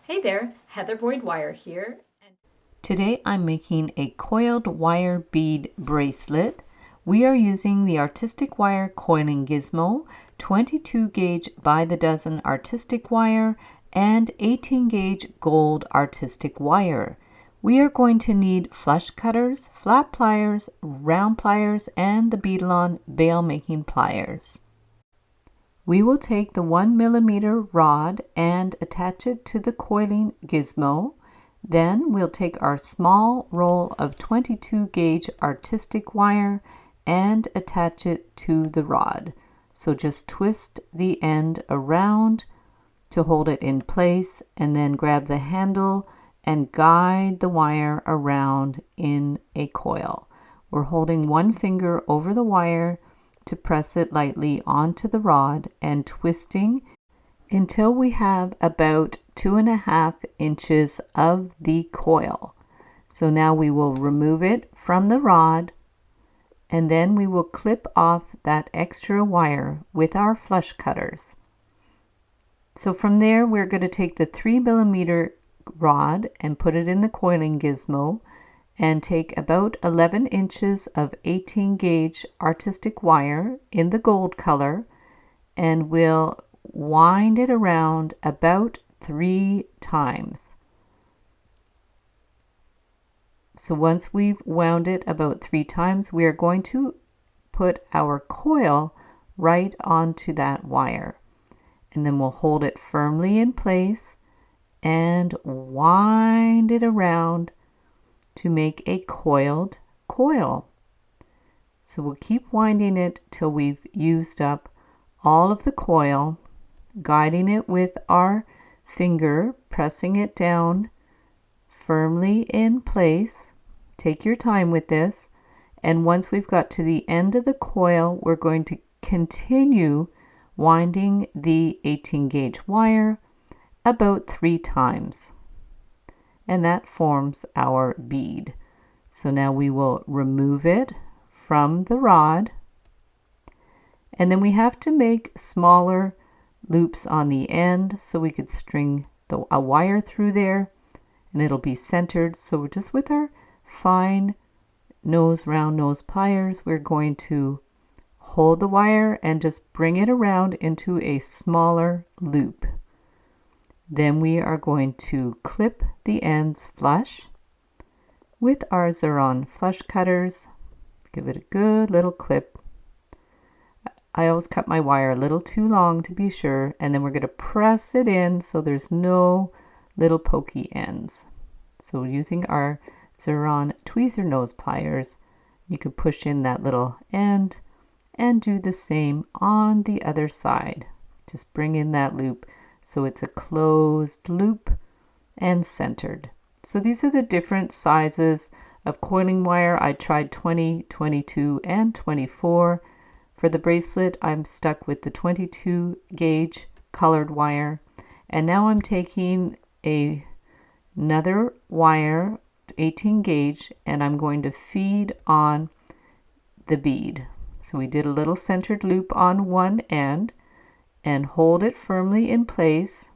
Hey there, Heather Boyd Wire here. Today I'm making a coiled wire bead bracelet. We are using the artistic wire Coiling Gizmo, 22 gauge by the dozen artistic wire, and 18 gauge gold artistic wire. We are going to need flush cutters, flat pliers, round pliers, and the beadalon bail making pliers. We will take the 1mm rod and attach it to the coiling gizmo. Then we'll take our small roll of 22 gauge artistic wire and attach it to the rod. So just twist the end around to hold it in place, and then grab the handle and guide the wire around in a coil. We're holding one finger over the wire to press it lightly onto the rod and twisting until we have about 2.5 inches of the coil. So now we will remove it from the rod, and then we will clip off that extra wire with our flush cutters. So from there we're going to take the 3mm rod and put it in the coiling gizmo and take about 11 inches of 18 gauge artistic wire in the gold color, and we'll wind it around about 3 times. So once we've wound it about 3 times, we are going to put our coil right onto that wire, and then we'll hold it firmly in place and wind it around to make a coiled coil. So we'll keep winding it till we've used up all of the coil, guiding it with our finger, pressing it down firmly in place. Take your time with this, and once we've got to the end of the coil, we're going to continue winding the 18 gauge wire about 3 times, and that forms our bead. So now we will remove it from the rod, and then we have to make smaller loops on the end so we could string a wire through there and it'll be centered. So we're just with our fine round nose pliers, we're going to hold the wire and just bring it around into a smaller loop. Then we are going to clip the ends flush with our Xeron flush cutters. Give it a good little clip. I always cut my wire a little too long to be sure, and then we're going to press it in so there's no little pokey ends. So using our Xeron tweezer nose pliers, you can push in that little end and do the same on the other side. Just bring in that loop so it's a closed loop and centered. So these are the different sizes of coiling wire. I tried 20, 22, and 24. For the bracelet, I'm stuck with the 22 gauge colored wire. And now I'm taking another wire, 18 gauge, and I'm going to feed on the bead. So we did a little centered loop on one end and hold it firmly in place.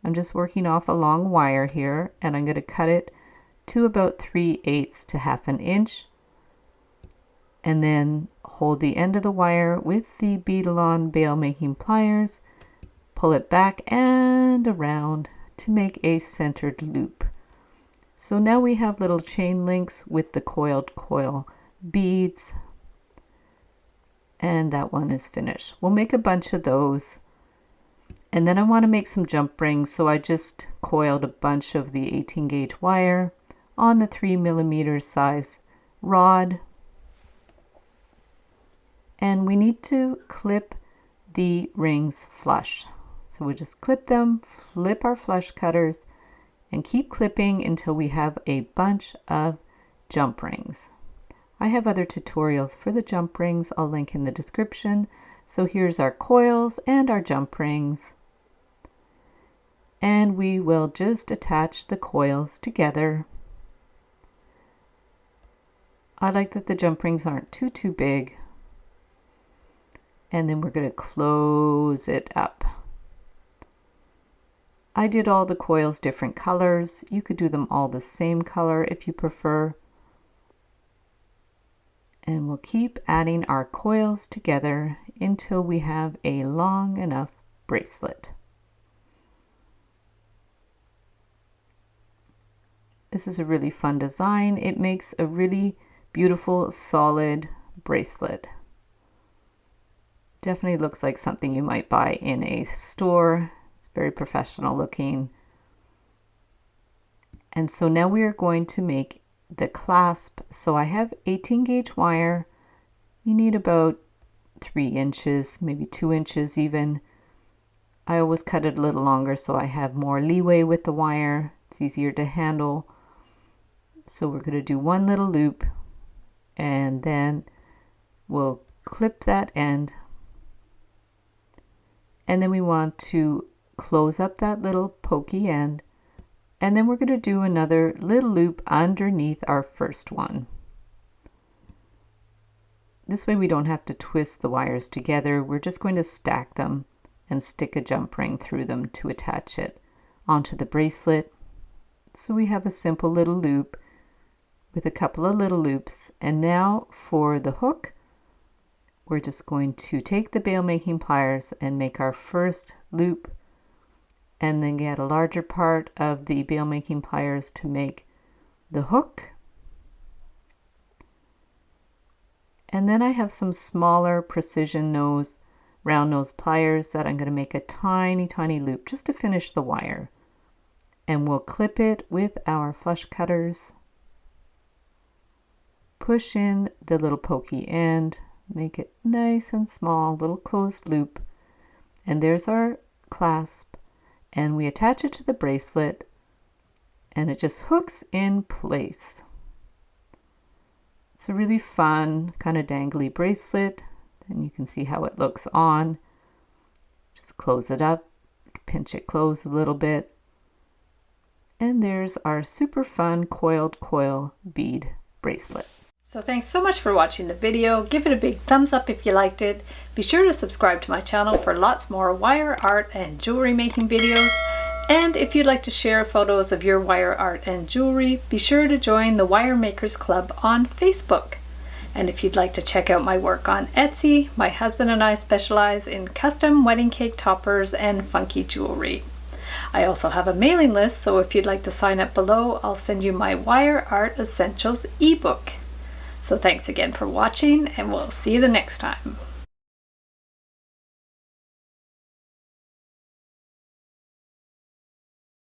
I'm just working off a long wire here, and I'm going to cut it to about 3/8 to 1/2 inch, and then hold the end of the wire with the beadalon bail making pliers, pull it back and around to make a centered loop. So now we have little chain links with the coiled coil beads, and that one is finished. We'll make a bunch of those, and then I want to make some jump rings, so I just coiled a bunch of the 18 gauge wire on the 3mm size rod, and we need to clip the rings flush. So we just clip them, flip our flush cutters, and keep clipping until we have a bunch of jump rings. I have other tutorials for the jump rings I'll link in the description. So here's our coils and our jump rings. And we will just attach the coils together. I like that the jump rings aren't too big. And then we're going to close it up. I did all the coils different colors. You could do them all the same color if you prefer. And we'll keep adding our coils together until we have a long enough bracelet. This is a really fun design. It makes a really beautiful, solid bracelet. Definitely looks like something you might buy in a store. It's very professional looking. And so now we are going to make the clasp. So I have 18 gauge wire. You need about 3 inches, maybe 2 inches even. I always cut it a little longer so I have more leeway with the wire. It's easier to handle. So we're going to do one little loop and then we'll clip that end. And then we want to close up that little pokey end. And then we're going to do another little loop underneath our first one. This way we don't have to twist the wires together. We're just going to stack them and stick a jump ring through them to attach it onto the bracelet. So we have a simple little loop with a couple of little loops. And now for the hook, we're just going to take the bail making pliers and make our first loop, and then get a larger part of the bail making pliers to make the hook. And then I have some smaller precision nose, round nose pliers that I'm going to make a tiny, tiny loop just to finish the wire. And we'll clip it with our flush cutters. Push in the little pokey end, make it nice and small, little closed loop. And there's our clasp. And we attach it to the bracelet and it just hooks in place. It's a really fun kind of dangly bracelet, and you can see how it looks on. Just close it up, pinch it closed a little bit. And there's our super fun coiled coil bead bracelet. So thanks so much for watching the video. Give it a big thumbs up if you liked it. Be sure to subscribe to my channel for lots more wire art and jewelry making videos. And if you'd like to share photos of your wire art and jewelry, be sure to join the Wire Makers Club on Facebook. And if you'd like to check out my work on Etsy, my husband and I specialize in custom wedding cake toppers and funky jewelry. I also have a mailing list, so if you'd like to sign up below, I'll send you my Wire Art Essentials ebook. So thanks again for watching, and we'll see you the next time.